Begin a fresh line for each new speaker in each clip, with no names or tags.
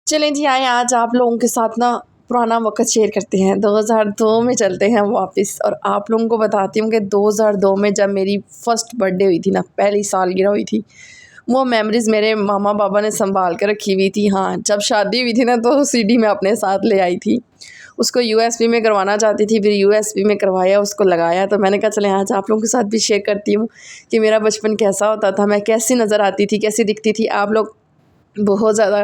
चलें जी, आए आज आप लोगों के साथ ना पुराना वक़्त शेयर करते हैं। 2002 में चलते हैं वापस और आप लोगों को बताती हूँ कि 2002 में जब मेरी फ़र्स्ट बर्थडे हुई थी ना, पहली सालगिरह हुई थी, वो मेमोरीज़ मेरे मामा बाबा ने सँभाल के रखी हुई थी। हाँ, जब शादी हुई थी ना तो सीडी मैं अपने साथ ले आई थी। उसको यूएसबी में करवाना चाहती थी, फिर यूएसबी में करवाया, उसको लगाया, तो मैंने कहा चलें आज आप लोगों के साथ भी शेयर करती हूँ कि मेरा बचपन कैसा होता था, मैं कैसी नज़र आती थी, कैसी दिखती थी। आप लोग बहुत ज़्यादा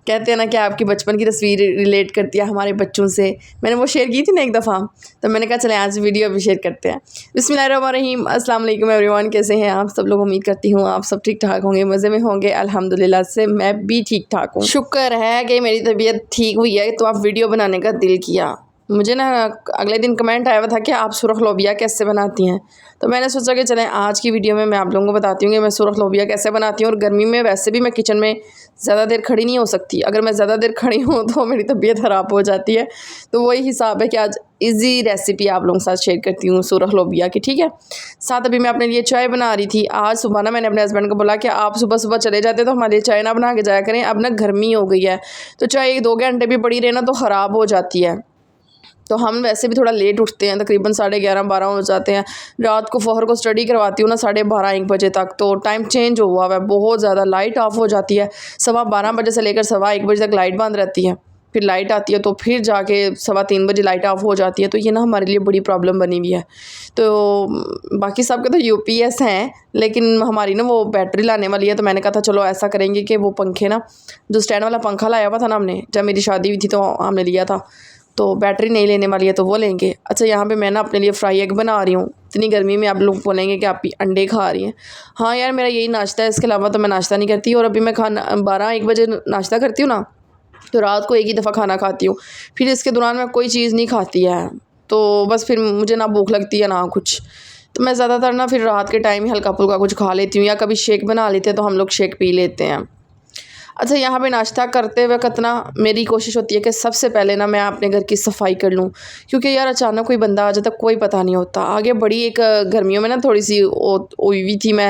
कहते हैं ना कि आपकी बचपन की तस्वीर रिलेट करती है हमारे बच्चों से। मैंने वो शेयर की थी ना एक दफ़ा, तो मैंने कहा चलें आज वीडियो भी शेयर करते हैं। बिस्मिल्लाहिर्रहमानिर्रहीम, अस्सलाम वालेकुम एवरीवन, कैसे हैं आप सब लोग? उम्मीद करती हूँ आप सब ठीक ठाक होंगे, मज़े में होंगे। अल्हम्दुलिल्लाह से मैं भी ठीक ठाक हूँ। शुक्र है कि मेरी तबीयत ठीक हुई है तो आप वीडियो बनाने का दिल किया। मुझे ना अगले दिन कमेंट आया हुआ था कि आप सुरख लोबिया कैसे बनाती हैं, तो मैंने सोचा कि चलें आज की वीडियो में मैं आप लोगों को बताती हूँ कि मैं सुरख लोबिया कैसे बनाती हूँ। और गर्मी में वैसे भी मैं किचन में ज़्यादा देर खड़ी नहीं हो सकती, अगर मैं ज़्यादा देर खड़ी हूँ तो मेरी तबीयत ख़राब हो जाती है। तो वही हिसाब है कि आज इजी रेसिपी आप लोगों के साथ शेयर करती हूँ सुरख लोबिया की, ठीक है। साथ अभी मैं अपने लिए चाय बना रही थी। आज सुबह ना मैंने अपने हस्बैंड को बोला कि आप सुबह सुबह चले जाते तो हमारे लिए चाय ना बना के जाया करें, अब ना गर्मी हो गई है तो चाय 2 घंटे भी पड़ी रहे ना तो ख़राब हो जाती है। तो हम वैसे भी थोड़ा लेट उठते हैं, तकरीबन 11:30-12 हो जाते हैं। रात को फ़ोहर को स्टडी करवाती हूँ ना 12:30-1 बजे तक, तो टाइम चेंज हुआ हुआ है बहुत ज़्यादा। लाइट ऑफ हो जाती है 12:15 बजे से लेकर 1:15 बजे तक लाइट बंद रहती है, फिर लाइट आती है तो फिर जाके 3:15 बजे लाइट ऑफ हो जाती है। तो ये ना हमारे लिए बड़ी प्रॉब्लम बनी हुई है। तो बाकी सबके तो यूपीएस हैं, लेकिन हमारी ना वो बैटरी लाने वाली है, तो मैंने कहा था चलो ऐसा करेंगे कि वो पंखे ना, जो स्टैंड वाला पंखा लाया हुआ था ना हमने, जब मेरी शादी हुई थी तो हमने लिया था, तो बैटरी नहीं लेने वाली है तो वो लेंगे। अच्छा, यहाँ पे मैं ना अपने लिए फ्राई एग बना रही हूँ। इतनी गर्मी में आप लोग बोलेंगे कि आप अंडे खा रही हैं। हाँ यार, मेरा यही नाश्ता है, इसके अलावा तो मैं नाश्ता नहीं करती। और अभी मैं खाना 12-1 बजे नाश्ता करती हूँ ना, तो रात को एक ही दफ़ा खाना खाती हूँ, फिर इसके दौरान मैं कोई चीज़ नहीं खाती है। तो बस फिर मुझे ना भूख लगती है ना कुछ, तो मैं ज़्यादातर ना फिर रात के टाइम ही हल्का फुल्का कुछ खा लेती हूँ, या कभी शेक बना लेते हैं तो हम लोग शेक पी लेते हैं। अच्छा, यहाँ पे नाश्ता करते वक़्त ना मेरी कोशिश होती है कि सबसे पहले ना मैं अपने घर की सफाई कर लूँ, क्योंकि यार अचानक कोई बंदा आ जाता कोई पता नहीं होता। आगे बड़ी एक गर्मियों में ना थोड़ी सी हुई हुई थी, मैं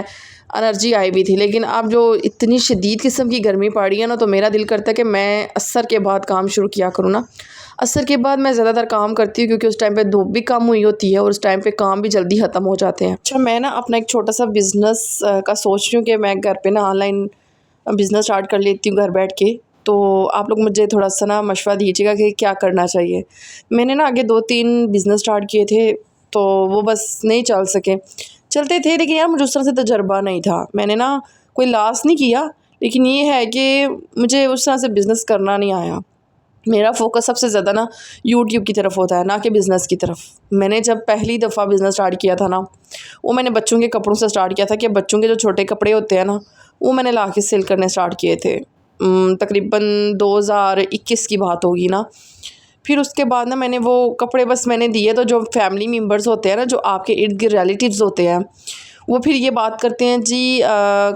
एनर्जी आई भी थी, लेकिन अब जो इतनी शदीद किस्म की गर्मी पड़ रही है ना, तो मेरा दिल करता है कि मैं असर के बाद काम शुरू किया करूँ ना। असर के बाद मैं ज़्यादातर काम करती हूँ, क्योंकि उस टाइम पे धूप भी कम हुई होती है और उस टाइम पे काम भी जल्दी ख़त्म हो जाते हैं। अच्छा, मैं ना अपना एक छोटा सा बिज़नेस का सोच रही हूँ कि मैं घर पे ना ऑनलाइन बिज़नेस स्टार्ट कर लेती हूँ घर बैठ के। तो आप लोग मुझे थोड़ा-सा ना मशवरा दीजिएगा कि क्या करना चाहिए। मैंने ना आगे 2-3 बिज़नेस स्टार्ट किए थे, तो वो बस नहीं चल सके। चलते थे लेकिन यार मुझे उस तरह से तजुर्बा नहीं था। मैंने ना कोई लॉस नहीं किया, लेकिन ये है कि मुझे उस तरह से बिज़नेस करना नहीं आया। मेरा फ़ोकस सबसे ज़्यादा ना यूट्यूब की तरफ होता है, ना कि बिज़नेस की तरफ। मैंने जब पहली दफ़ा बिज़नेस स्टार्ट किया था ना, वो मैंने बच्चों के कपड़ों से स्टार्ट किया था कि बच्चों के जो छोटे कपड़े होते हैं ना, वो मैंने ला के सेल करने स्टार्ट किए थे। तकरीबन 2021 की बात होगी ना। फिर उसके बाद ना मैंने वो कपड़े बस मैंने दिए, तो जो फैमिली मेम्बर्स होते हैं ना, जो आपके इर्द-गिर्द रिलेटिव्स होते हैं, वो फिर ये बात करते हैं जी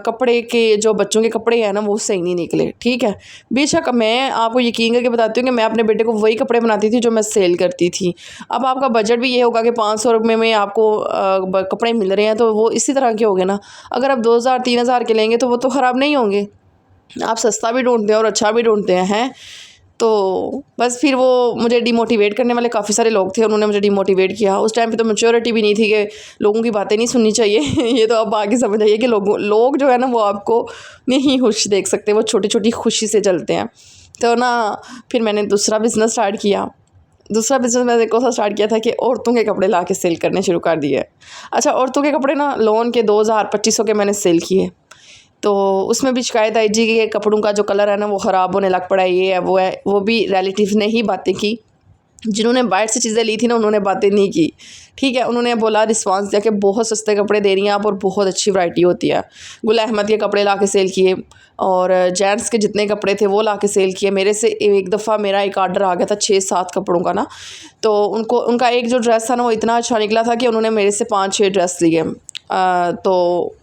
कपड़े के जो बच्चों के कपड़े हैं ना वो सही नहीं निकले, ठीक है। बेशक मैं आपको यकीन करके बताती हूँ कि मैं अपने बेटे को वही कपड़े बनाती थी जो मैं सेल करती थी। अब आपका बजट भी ये होगा कि 500 रुपये में आपको कपड़े मिल रहे हैं, तो वो इसी तरह के होंगे ना। अगर आप 2000-3000 के लेंगे तो वो तो ख़राब नहीं होंगे। आप सस्ता भी ढूँढते हैं और अच्छा भी ढूँढते हैं। तो बस फिर वो मुझे डिमोटिवेट करने वाले काफ़ी सारे लोग थे, उन्होंने मुझे डिमोटिवेट किया। उस टाइम पे तो मैच्योरिटी भी नहीं थी कि लोगों की बातें नहीं सुननी चाहिए। ये तो अब आगे समझ आइए कि लोग जो है ना वो आपको नहीं खुश देख सकते, वो छोटी-छोटी खुशी से चलते हैं। तो ना फिर मैंने दूसरा बिज़नेस स्टार्ट किया। दूसरा बिज़नेस मैंने कौन-सा स्टार्ट किया था कि औरतों के कपड़े ला के सेल करने शुरू कर दिए। अच्छा, औरतों के कपड़े ना लोन के 2000-2500 के मैंने सेल किए। तो उसमें भी शिकायत आई जी कि कपड़ों का जो कलर है ना वो ख़राब होने लग पड़ा है, ये है वो है। वो भी रिलेटिव ने ही बातें की, जिन्होंने बाहर से चीज़ें ली थी ना उन्होंने बातें नहीं की, ठीक है। उन्होंने बोला, रिस्पांस दिया कि बहुत सस्ते कपड़े दे रही हैं आप और बहुत अच्छी वैरायटी होती है। गुल अहमद के कपड़े ला के सेल किए, और जेंट्स के जितने कपड़े थे वो ला के सेल किए। मेरे से एक दफ़ा मेरा एक आर्डर आ गया था 6-7 कपड़ों का ना, तो उनका एक जो ड्रेस था ना वो इतना अच्छा निकला था कि उन्होंने मेरे से 5-6 ड्रेस लिए। तो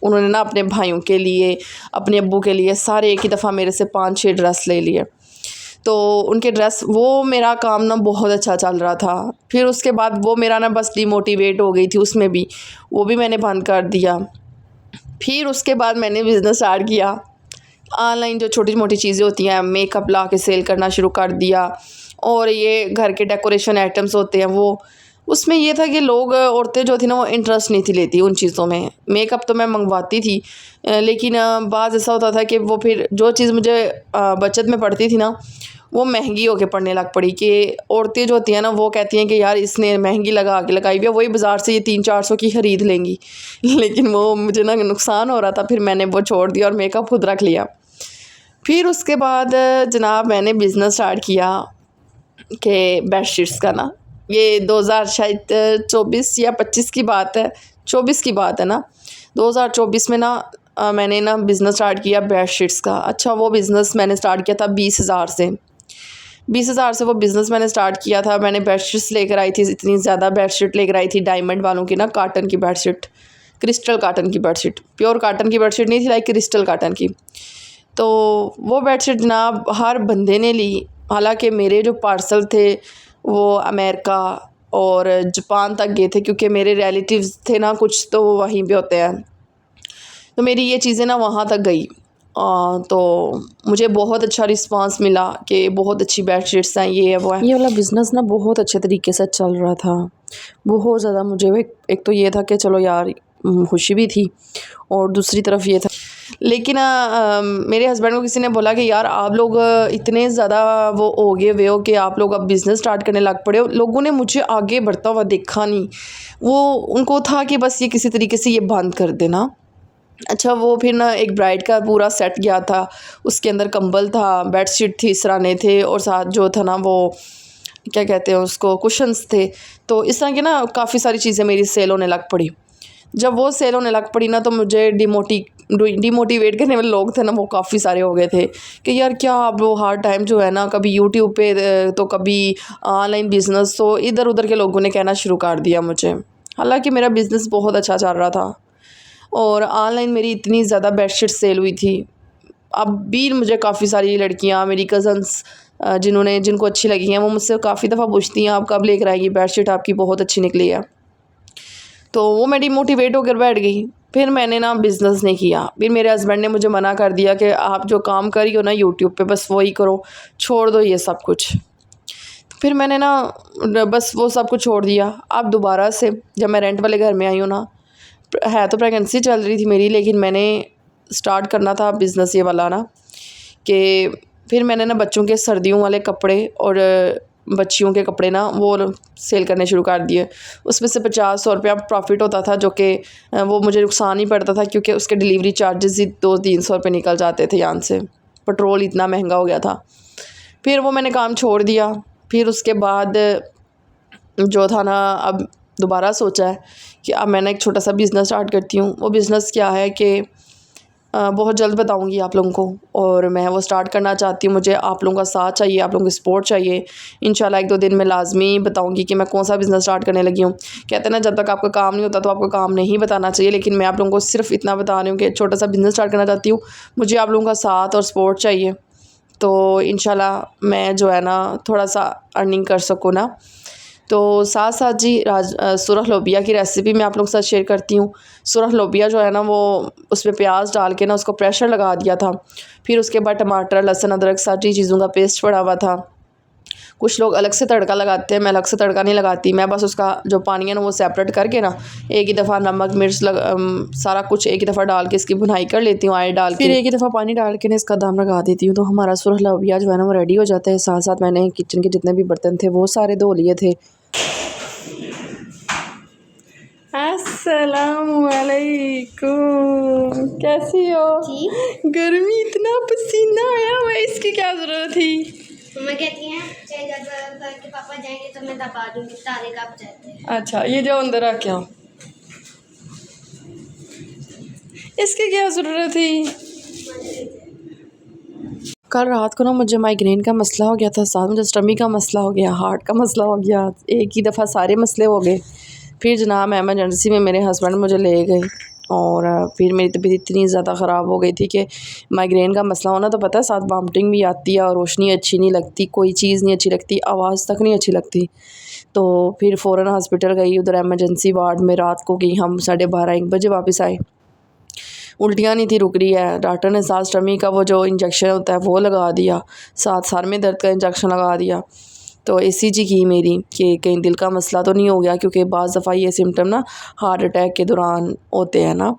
उन्होंने ना अपने भाइयों के लिए, अपने अब्बू के लिए, सारे एक ही दफ़ा मेरे से 5-6 ड्रेस ले लिए। तो उनके ड्रेस, वो मेरा काम ना बहुत अच्छा चल रहा था। फिर उसके बाद वो मेरा ना बस डिमोटिवेट हो गई थी उसमें भी, वो भी मैंने बंद कर दिया। फिर उसके बाद मैंने बिज़नेस स्टार्ट किया ऑनलाइन जो छोटी मोटी चीज़ें होती हैं, मेकअप ला के सेल करना शुरू कर दिया, और ये घर के डेकोरेशन आइटम्स होते हैं वो, उसमें ये था कि लोग औरतें जो थी ना वो इंटरेस्ट नहीं थी लेती उन चीज़ों में। मेकअप तो मैं मंगवाती थी, लेकिन बाज़ ऐसा होता था कि वो फिर जो चीज़ मुझे बचत में पड़ती थी ना वो महंगी होके पड़ने लग पड़ी, कि औरतें जो होती हैं ना वो कहती हैं कि यार इसने महंगी लगा के लगाई हुई है, वही बाज़ार से ये 300-400 की ख़रीद लेंगी। लेकिन वो मुझे ना नुकसान हो रहा था, फिर मैंने वो छोड़ दिया और मेकअप खुद रख लिया। फिर उसके बाद जनाब मैंने बिज़नेस स्टार्ट किया कि बेडशीट्स का ना, ये 2000 शायद 24 या 25 की बात है, 24 की बात है ना। 2024 में ना मैंने ना बिज़नेस स्टार्ट किया बेडशीट्स का। अच्छा, वो बिज़नेस मैंने स्टार्ट किया था 20,000 से। 20,000 से वो बिज़नेस मैंने स्टार्ट किया था। मैंने बेडशीट्स लेकर आई थी, इतनी ज़्यादा बेडशीट लेकर आई थी डायमंड वालों की ना, कॉटन की बेडशीट, क्रिस्टल कॉटन की बेडशीट, प्योर कॉटन की बेडशीट नहीं थी, लाइक क्रिस्टल कॉटन की। तो वो बेडशीट जनाब हर बंदे ने ली। हालांकि मेरे जो पार्सल थे वो अमेरिका और जापान तक गए थे, क्योंकि मेरे रिलेटिव्स थे ना कुछ, तो वो वहीं पे होते हैं। तो मेरी ये चीज़ें ना वहाँ तक गई। तो मुझे बहुत अच्छा रिस्पांस मिला कि बहुत अच्छी बेडशीट्स हैं, ये है वो है। ये वाला बिज़नेस ना बहुत अच्छे तरीके से चल रहा था। बहुत ज़्यादा मुझे एक तो ये था कि चलो यार खुशी भी थी, और दूसरी तरफ ये था, लेकिन मेरे हस्बैंड को किसी ने बोला कि यार आप लोग इतने ज़्यादा वो हो गए हुए हो कि आप लोग अब बिज़नेस स्टार्ट करने लग पड़े हो। लोगों ने मुझे आगे बढ़ता हुआ देखा नहीं, वो उनको था कि बस ये किसी तरीके से ये बंद कर देना। अच्छा, वो फिर ना एक ब्राइड का पूरा सेट गया था, उसके अंदर कंबल था, बेडशीट थी, सिरहाने थे, और साथ जो था ना वो क्या कहते हैं उसको, कुशन्स थे। तो इस तरह की ना काफ़ी सारी चीज़ें मेरी सेल होने लग पड़ी। जब वो सेल होने लग पड़ी ना तो मुझे डिमोटिवेट करने वाले लोग थे ना वो काफ़ी सारे हो गए थे कि यार क्या आप वो हर टाइम जो है ना, कभी यूट्यूब पे तो कभी ऑनलाइन बिज़नेस, तो इधर उधर के लोगों ने कहना शुरू कर दिया मुझे। हालांकि मेरा बिज़नेस बहुत अच्छा चल रहा था, और ऑनलाइन मेरी इतनी ज़्यादा बेडशीट सेल हुई थी। अब भी मुझे काफ़ी सारी लड़कियां, मेरी कज़न्स जिनको अच्छी लगी हैं, वो मुझसे काफ़ी दफ़ा पूछती हैं आप कब लेकर आएगी बेडशीट, आपकी बहुत अच्छी निकली है। तो वो मैं डिमोटिवेट होकर बैठ गई। फिर मैंने ना बिज़नेस नहीं किया। फिर मेरे हस्बैंड ने मुझे मना कर दिया कि आप जो काम कर रही हो ना यूट्यूब पे, बस वही करो, छोड़ दो ये सब कुछ। तो फिर मैंने ना बस वो सब कुछ छोड़ दिया। अब दोबारा से जब मैं रेंट वाले घर में आई हूँ ना, है तो प्रेगनेंसी चल रही थी मेरी, लेकिन मैंने स्टार्ट करना था बिज़नेस ये वाला ना, कि फिर मैंने ना बच्चों के सर्दियों वाले कपड़े और बच्चियों के कपड़े ना वो सेल करने शुरू कर दिए। उसमें से 50-100 रुपया प्रॉफिट होता था, जो कि वो मुझे नुकसान ही पड़ता था, क्योंकि उसके डिलीवरी चार्जेस ही 200-300 रुपये निकल जाते थे यहाँ से, पेट्रोल इतना महंगा हो गया था। फिर वो मैंने काम छोड़ दिया। फिर उसके बाद जो था ना, अब दोबारा सोचा है कि अब मैंने एक छोटा सा बिज़नेस स्टार्ट करती हूँ। वो बिज़नेस क्या है कि बहुत जल्द बताऊंगी आप लोगों को, और मैं वो स्टार्ट करना चाहती हूँ। मुझे आप लोगों का साथ चाहिए, आप लोगों की सपोर्ट चाहिए। इंशाल्लाह 1-2 दिन में लाजमी बताऊंगी कि मैं कौन सा बिज़नेस स्टार्ट करने लगी हूँ। कहते हैं ना, जब तक आपका काम नहीं होता तो आपको काम नहीं बताना चाहिए, लेकिन मैं आप लोगों को सिर्फ इतना बता रही हूँ कि छोटा सा बिज़नेस स्टार्ट करना चाहती हूँ। मुझे आप लोगों का साथ और सपोर्ट चाहिए, तो इंशाल्लाह मैं जो है ना थोड़ा सा अर्निंग कर सकूँ ना। तो साथ साथ जी सुरख लोबिया की रेसिपी मैं आप लोगों के साथ शेयर करती हूँ। सुरख लोबिया जो है ना, वो उसमें प्याज डाल के ना उसको प्रेशर लगा दिया था। फिर उसके बाद टमाटर, लहसुन, अदरक सारी चीज़ों का पेस्ट पड़ा हुआ था। कुछ लोग अलग से तड़का लगाते हैं, मैं अलग से तड़का नहीं लगाती। मैं बस उसका जो पानी है ना वो सेपरेट करके ना एक ही दफ़ा नमक मिर्च सारा कुछ एक ही दफ़ा डाल के इसकी भुनाई कर लेती हूँ, ऑयल डाल के। फिर एक ही दफ़ा पानी डाल के ना इसका दम लगा देती हूँ, तो हमारा सुरख लोबिया जो है ना वो रेडी हो जाता है। साथ साथ मैंने किचन के जितने भी बर्तन थे वो सारे धो लिए थे। अस्सलामुअलैकुम, कैसी हो? गर्मी, इतना पसीना आया हुआ, इसकी क्या ज़रूरत थी?
मैं कहती हैं जब पापा जाएंगे तो मैं दबा दूंगी, ताले कब जाते हैं।
अच्छा, ये जो अंदर आ क्या, इसकी क्या ज़रूरत थी? कल रात को ना मुझे माइग्रेन का मसला हो गया था, साथ मुझे स्टमी का मसला हो गया, हार्ट का मसला हो गया, एक ही दफ़ा सारे मसले हो गए। फिर जनाब एमरजेंसी में मेरे हस्बैंड मुझे ले गए, और फिर मेरी तबीयत इतनी ज़्यादा ख़राब हो गई थी कि माइग्रेन का मसला होना तो पता है, साथ वॉमिटिंग भी आती है, और रोशनी अच्छी नहीं लगती, कोई चीज़ नहीं अच्छी लगती, आवाज़ तक नहीं अच्छी लगती। तो फिर फ़ौरन हॉस्पिटल गई, उधर एमरजेंसी वार्ड में रात को गई, हम 12:30-1 बजे वापस आए। उल्टियाँ नहीं थी रुक रही है। डॉक्टर ने साथ स्टमी का वो जो इंजेक्शन होता है वो लगा दिया, साथ सर में दर्द का इंजेक्शन लगा दिया। तो ECG की मेरी कि कहीं दिल का मसला तो नहीं हो गया, क्योंकि बाज़ दफ़ा ये सिम्टम ना हार्ट अटैक के दौरान होते हैं ना।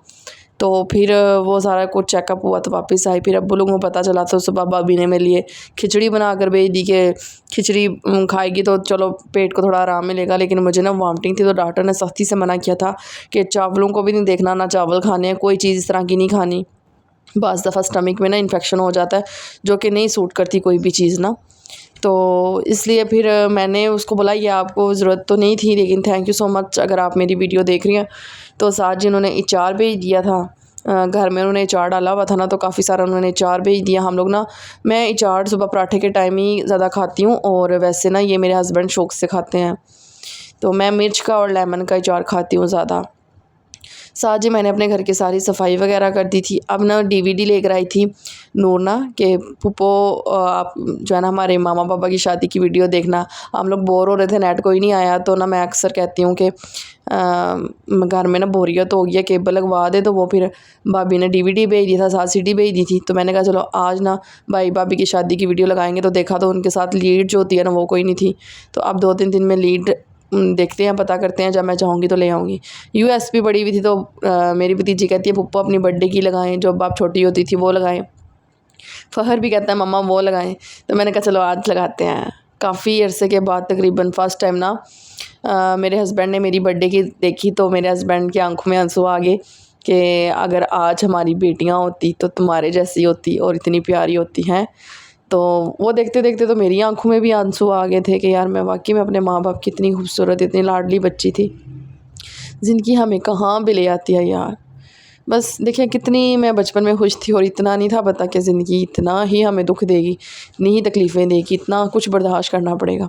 तो फिर वो सारा कुछ चेकअप हुआ तो वापस आई। फिर अब्बू लोगों को पता चला तो सुबह भाभी ने मेरे लिए खिचड़ी बना कर भेज दी कि खिचड़ी खाएगी तो चलो पेट को थोड़ा आराम मिलेगा। लेकिन मुझे ना वॉमिटिंग थी तो डॉक्टर ने सख्ती से मना किया था कि चावलों को भी नहीं देखना, ना चावल खाने हैं, कोई चीज़ इस तरह की नहीं खानी। बाज़ दफ़ा स्टमक में ना इन्फेक्शन हो जाता है जो कि नहीं सूट करती कोई भी चीज़ ना। तो इसलिए फिर मैंने उसको बोला ये आपको ज़रूरत तो नहीं थी, लेकिन थैंक यू सो मच अगर आप मेरी वीडियो देख रही हैं। तो साथ जिन्होंने अचार भेज दिया था, घर में उन्होंने अचार डाला हुआ था ना, तो काफ़ी सारा उन्होंने अचार भेज दिया। हम लोग ना, मैं अचार सुबह पराठे के टाइम ही ज़्यादा खाती हूँ, और वैसे ना ये मेरे हस्बैंड शौक से खाते हैं। तो मैं मिर्च का और लेमन का अचार खाती हूँ ज़्यादा। साथ जी मैंने अपने घर की सारी सफाई वगैरह कर दी थी। अब ना DVD लेकर आई थी नूर ना कि पुप्पो आप जो है ना हमारे मामा पापा की शादी की वीडियो देखना। हम लोग बोर हो रहे थे, नेट कोई नहीं आया, तो ना मैं अक्सर कहती हूँ कि घर में ना बोरियत हो गई है, केबल लगवा दे। तो वो फिर भाभी ने DVD भेज दिया था, साथ CD भेज दी थी। तो मैंने कहा चलो आज ना भाई भाभी की शादी की वीडियो लगाएंगे। तो देखा तो उनके साथ लीड जो होती है ना वो कोई नहीं थी। तो अब 2-3 दिन में लीड देखते हैं, पता करते हैं, जब मैं चाहूँगी तो ले आऊँगी। USB पड़ी हुई थी तो मेरी भतीजी कहती है पुप्पो अपनी बर्थडे की लगाएं, जो आप छोटी होती थी वो लगाएं। फ़हर भी कहता है मम्मा वो लगाएं। तो मैंने कहा चलो आज लगाते हैं। काफ़ी अरसे के बाद तकरीबन फ़र्स्ट टाइम ना मेरे हस्बैंड ने मेरी बर्थडे की देखी, तो मेरे हस्बैंड की आंखों में आंसू आ गए कि अगर आज हमारी बेटियां होती तो तुम्हारे जैसी होती और इतनी प्यारी होती हैं। तो वो देखते देखते तो मेरी आंखों में भी आंसू आ गए थे कि यार मैं वाकई में अपने माँ बाप की इतनी खूबसूरत, इतनी लाडली बच्ची थी। ज़िंदगी हमें कहाँ भी ले आती है यार। बस देखिए कितनी मैं बचपन में खुश थी, और इतना नहीं था पता कि ज़िंदगी इतना ही हमें दुख देगी, इतनी ही तकलीफ़ें देगी, इतना कुछ बर्दाश्त करना पड़ेगा।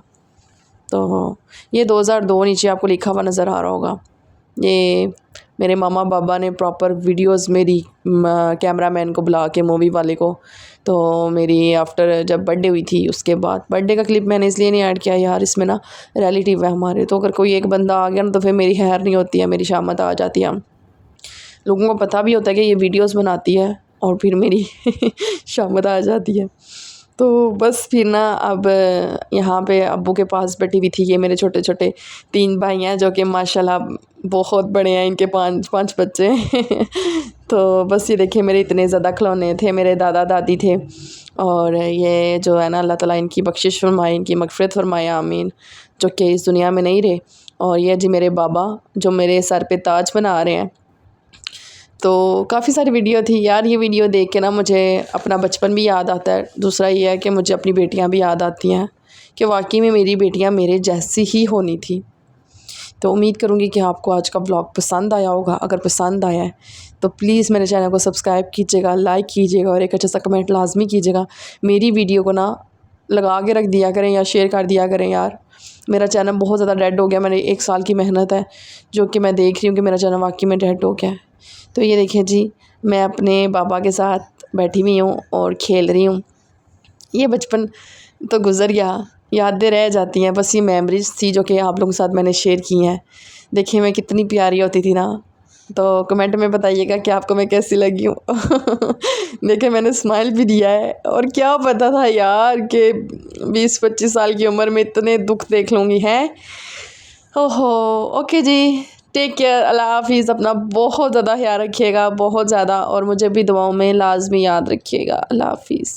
तो ये 2002 नीचे आपको लिखा हुआ नज़र आ रहा होगा। ये मेरे मामा बाबा ने प्रॉपर वीडियोस मेरी कैमरामैन को बुला के, मूवी वाले को। तो मेरी आफ्टर जब बर्थडे हुई थी उसके बाद, बर्थडे का क्लिप मैंने इसलिए नहीं ऐड किया यार, इसमें ना रिलेटिव है हमारे, तो अगर कोई एक बंदा आ गया ना तो फिर मेरी खैर नहीं होती है, मेरी शामत आ जाती है। लोगों को पता भी होता है कि ये वीडियोस बनाती है, और फिर मेरी शामत आ जाती है। तो बस फिर ना अब यहाँ पे अब्बू के पास बैठी हुई थी। ये मेरे छोटे छोटे 3 भाई हैं जो कि माशाल्लाह बहुत बड़े हैं, इनके 5 बच्चे हैं। तो बस ये देखिए मेरे इतने ज़्यादा खिलौने थे, मेरे दादा दादी थे, और ये जो है ना अल्लाह ताला इनकी बख्शिश फरमाए, इनकी मगफ़िरत फरमाए, आमीन, जो कि इस दुनिया में नहीं रहे। और ये जी मेरे बाबा जो मेरे सर पे ताज बना रहे हैं। तो काफ़ी सारी वीडियो थी यार, ये वीडियो देख के ना मुझे अपना बचपन भी याद आता है। दूसरा ये है कि मुझे अपनी बेटियां भी याद आती हैं कि वाकई में मेरी बेटियां मेरे जैसी ही होनी थी। तो उम्मीद करूँगी कि आपको आज का ब्लॉग पसंद आया होगा। अगर पसंद आया है तो प्लीज़ मेरे चैनल को सब्सक्राइब कीजिएगा, लाइक कीजिएगा, और एक अच्छा सा कमेंट लाजमी कीजिएगा। मेरी वीडियो को ना लगा के रख दिया करें या शेयर कर दिया करें यार। मेरा चैनल बहुत ज़्यादा डेड हो गया, मैंने 1 साल की मेहनत है जो कि मैं देख रही हूँ कि मेरा चैनल वाकई में डेड हो गया है। तो ये देखिए जी, मैं अपने पापा के साथ बैठी हुई हूँ और खेल रही हूँ। ये बचपन तो गुज़र गया, यादें रह जाती हैं, बस ये मेमोरीज़ थी जो कि आप लोगों के साथ मैंने शेयर की हैं। देखिए मैं कितनी प्यारी होती थी ना। तो कमेंट में बताइएगा कि आपको मैं कैसी लगी हूँ। देखिए मैंने स्माइल भी दिया है, और क्या पता था यार कि 20-25 साल की उम्र में इतने दुख देख लूँगी, हैं। ओहो, ओके जी, टेक केयर, अल्लाह हाफिज़। अपना बहुत ज़्यादा ख्याल रखिएगा, बहुत ज़्यादा, और मुझे भी दुआओं में लाजमी याद रखिएगा। अल्लाह हाफिज़।